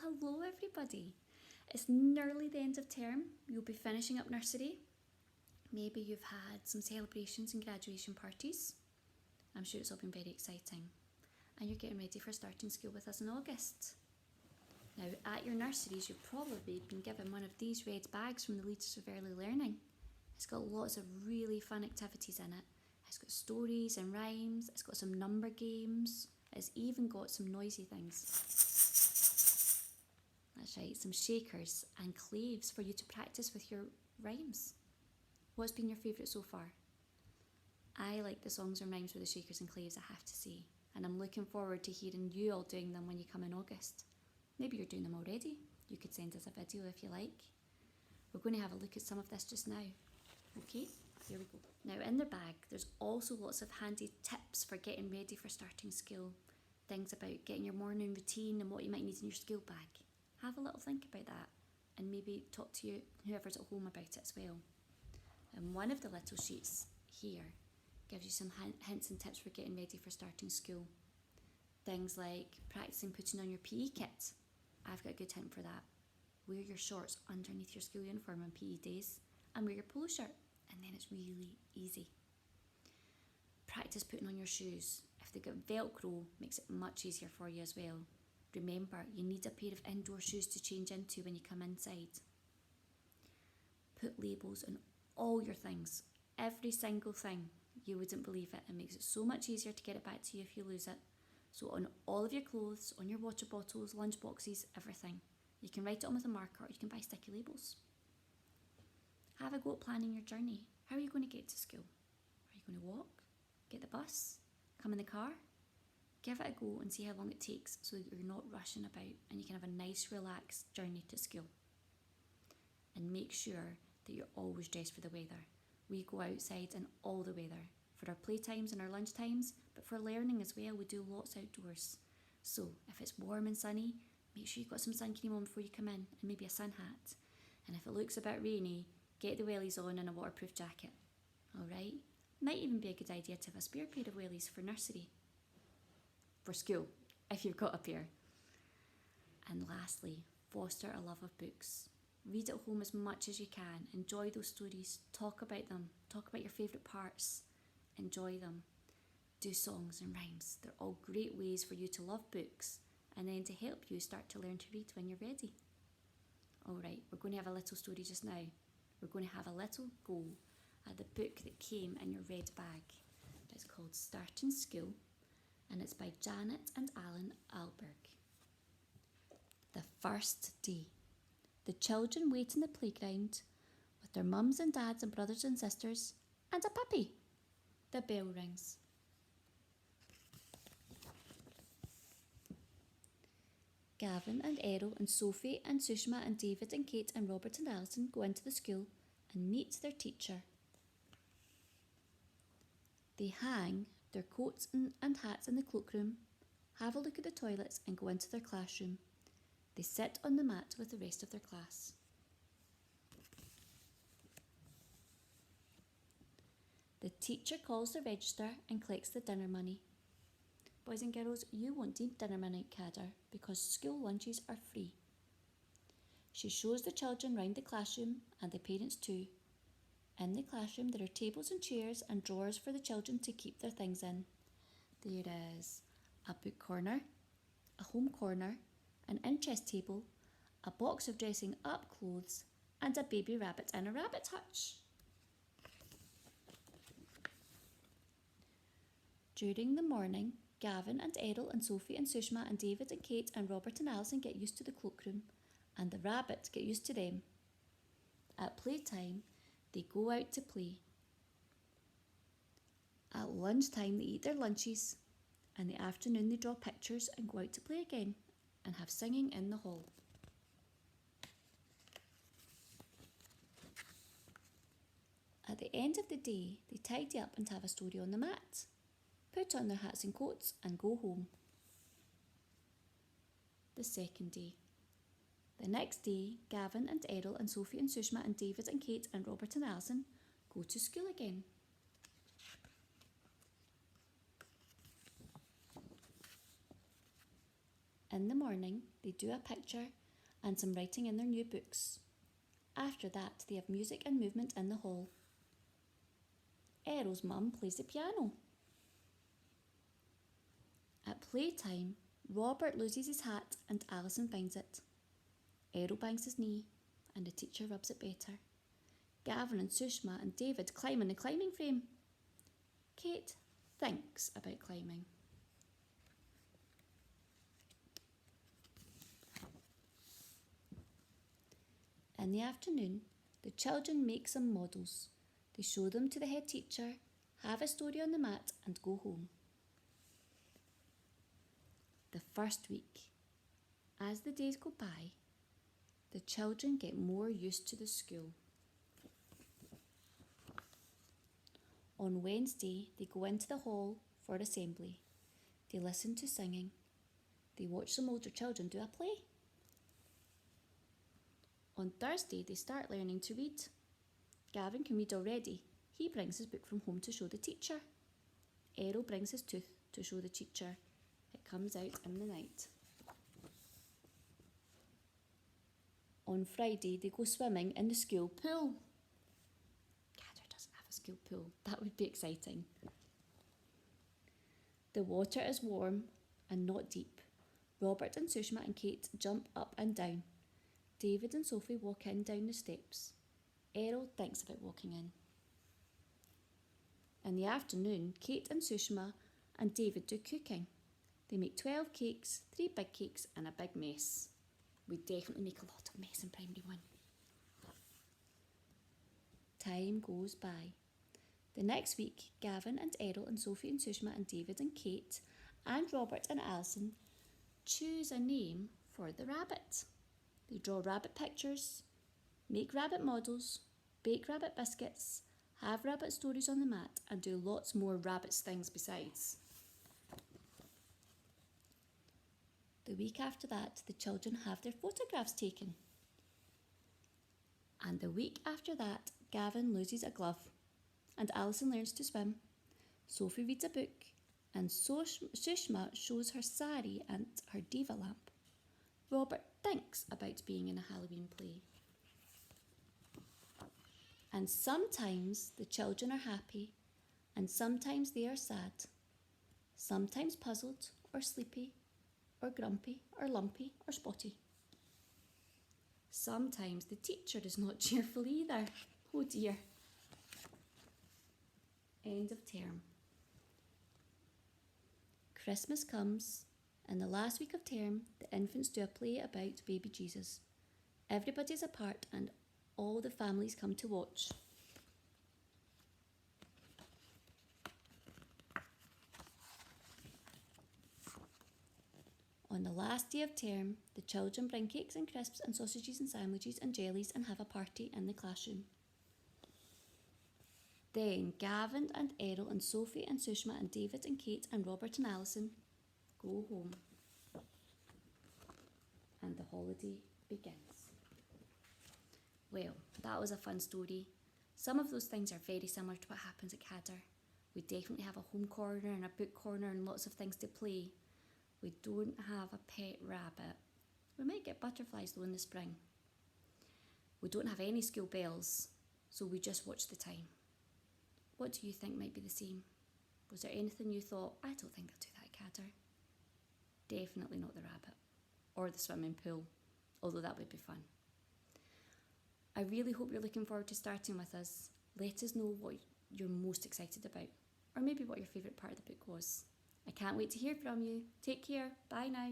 Hello everybody. It's nearly the end of term. You'll be finishing up nursery. Maybe you've had some celebrations and graduation parties. I'm sure it's all been very exciting. And you're getting ready for starting school with us in August. Now, at your nurseries, you've probably been given one of these red bags from the Leaders of Early Learning. It's got lots of really fun activities in it. It's got stories and rhymes. It's got some number games. It's even got some noisy things. That's right, some shakers and claves for you to practice with your rhymes. What's been your favourite so far? I like the songs and rhymes with the shakers and claves, I have to say. And I'm looking forward to hearing you all doing them when you come in August. Maybe you're doing them already. You could send us a video if you like. We're going to have a look at some of this just now. Okay, here we go. Now in the bag, there's also lots of handy tips for getting ready for starting school. Things about getting your morning routine and what you might need in your school bag. Have a little think about that and maybe talk to whoever's at home about it as well. And one of the little sheets here gives you some hints and tips for getting ready for starting school. Things like practicing putting on your PE kit. I've got a good hint for that. Wear your shorts underneath your school uniform on PE days and wear your polo shirt, and then it's really easy. Practice putting on your shoes. If they've got Velcro, makes it much easier for you as well. Remember, you need a pair of indoor shoes to change into when you come inside. Put labels on all your things, every single thing. You wouldn't believe it. It makes it so much easier to get it back to you if you lose it. So on all of your clothes, on your water bottles, lunch boxes, everything. You can write it on with a marker or you can buy sticky labels. Have a go at planning your journey. How are you going to get to school? Are you going to walk? Get the bus? Come in the car? Give it a go and see how long it takes so that you're not rushing about and you can have a nice relaxed journey to school. And make sure that you're always dressed for the weather. We go outside in all the weather. For our playtimes and our lunch times, but for learning as well, we do lots outdoors. So if it's warm and sunny, make sure you've got some sun cream on before you come in and maybe a sun hat. And if it looks a bit rainy, get the wellies on and a waterproof jacket. Alright? Might even be a good idea to have a spare pair of wellies for nursery. For school, if you've got a pair. And lastly, foster a love of books. Read at home as much as you can. Enjoy those stories. Talk about them. Talk about your favourite parts. Enjoy them. Do songs and rhymes. They're all great ways for you to love books and then to help you start to learn to read when you're ready. Alright, we're going to have a little story just now. We're going to have a little go at the book that came in your red bag. It's called Starting School and it's by Janet and Alan Alberg. The first day. The children wait in the playground with their mums and dads and brothers and sisters and a puppy. The bell rings. Gavin and Errol and Sophie and Sushma and David and Kate and Robert and Alison go into the school and meet their teacher. They hang their coats and hats in the cloakroom, have a look at the toilets and go into their classroom. They sit on the mat with the rest of their class. The teacher calls the register and collects the dinner money. Boys and girls, you won't need dinner money at Cadder because school lunches are free. She shows the children round the classroom and the parents too. In the classroom there are tables and chairs and drawers for the children to keep their things in. There is a book corner, a home corner, an interest table, a box of dressing up clothes and a baby rabbit in a rabbit hutch. During the morning, Gavin and Errol and Sophie and Sushma and David and Kate and Robert and Alison get used to the cloakroom and the rabbit get used to them. At playtime, they go out to play. At lunchtime, they eat their lunches. In the afternoon, they draw pictures and go out to play again and have singing in the hall. At the end of the day, they tidy up and have a story on the mat, put on their hats and coats and go home. The second day. The next day, Gavin and Errol and Sophie and Sushma and David and Kate and Robert and Alison go to school again. In the morning, they do a picture and some writing in their new books. After that, they have music and movement in the hall. Errol's mum plays the piano. At playtime, Robert loses his hat and Alison finds it. Errol bangs his knee and the teacher rubs it better. Gavin and Sushma and David climb on the climbing frame. Kate thinks about climbing. In the afternoon, the children make some models. They show them to the head teacher, have a story on the mat and go home. The first week. As the days go by, the children get more used to the school. On Wednesday, they go into the hall for assembly. They listen to singing. They watch some older children do a play. On Thursday, they start learning to read. Gavin can read already. He brings his book from home to show the teacher. Errol brings his tooth to show the teacher. It comes out in the night. On Friday, they go swimming in the school pool. Cadder doesn't have a school pool. That would be exciting. The water is warm and not deep. Robert and Sushma and Kate jump up and down. David and Sophie walk in down the steps. Errol thinks about walking in. In the afternoon, Kate and Sushma and David do cooking. They make 12 cakes, 3 big cakes and a big mess. We definitely make a lot of mess in primary 1. Time goes by. The next week, Gavin and Errol and Sophie and Sushma and David and Kate and Robert and Alison choose a name for the rabbit. They draw rabbit pictures, make rabbit models, bake rabbit biscuits, have rabbit stories on the mat and do lots more rabbits things besides. The week after that, the children have their photographs taken. And the week after that, Gavin loses a glove and Alison learns to swim. Sophie reads a book and Sushma shows her sari and her diva lamp. Robert thinks about being in a Halloween play. And sometimes the children are happy and sometimes they are sad. Sometimes puzzled or sleepy or grumpy or lumpy or spotty. Sometimes the teacher is not cheerful either. Oh dear. End of term. Christmas comes. In the last week of term, the infants do a play about baby Jesus. Everybody's apart and all the families come to watch. On the last day of term, the children bring cakes and crisps and sausages and sandwiches and jellies and have a party in the classroom. Then Gavin and Errol and Sophie and Sushma and David and Kate and Robert and Alison go home. And the holiday begins. Well, that was a fun story. Some of those things are very similar to what happens at Cadder. We definitely have a home corner and a book corner and lots of things to play. We don't have a pet rabbit. We might get butterflies though in the spring. We don't have any school bells, so we just watch the time. What do you think might be the same? Was there anything you thought, I don't think they'll do that at Cadder? Definitely not the rabbit or the swimming pool, although that would be fun. I really hope you're looking forward to starting with us. Let us know what you're most excited about, or maybe what your favourite part of the book was. I can't wait to hear from you. Take care. Bye now.